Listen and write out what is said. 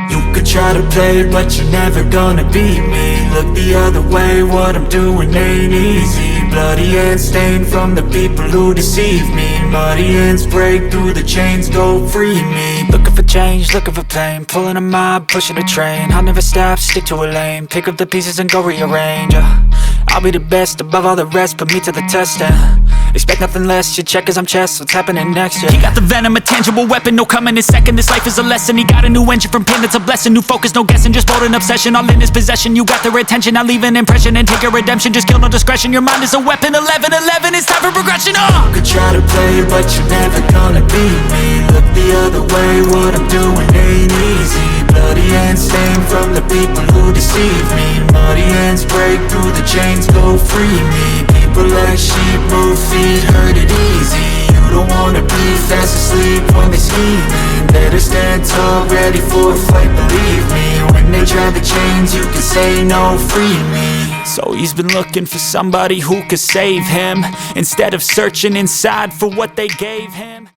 You could try to play it, but you're never gonna beat me. Look the other way, what I'm doing ain't easy. Bloody hands stained from the people who deceive me. Muddy hands break through the chains, go free me. Looking for change, looking for pain, pulling a mob, pushing a train. I'll never stop, stick to a lane, pick up the pieces and go rearrange. I'll be the best above all the rest, put me to the test and expect nothing less, you check as I'm chess, what's happening next, yeah. He got the venom, a tangible weapon, no coming in second. This life is a lesson, he got a new engine from pain, it's a blessing. New focus, no guessing, just bold and obsession, all in his possession. You got their attention, I'll leave an impression and take your redemption. Just kill, no discretion, your mind is a weapon. 11-11, it's time for progression, You could try to play it, but you're never gonna beat me. Look the other way, what I'm doing ain't easy. Bloody hands stained from the people who deceive me. Muddy hands break through the chains, go free me. People like sheep move feet, hurt it easy. You don't wanna be fast asleep when they scheming. Better stand tall, ready for a fight, believe me. When they try the chains, you can say no, free me. So he's been looking for somebody who could save him, instead of searching inside for what they gave him.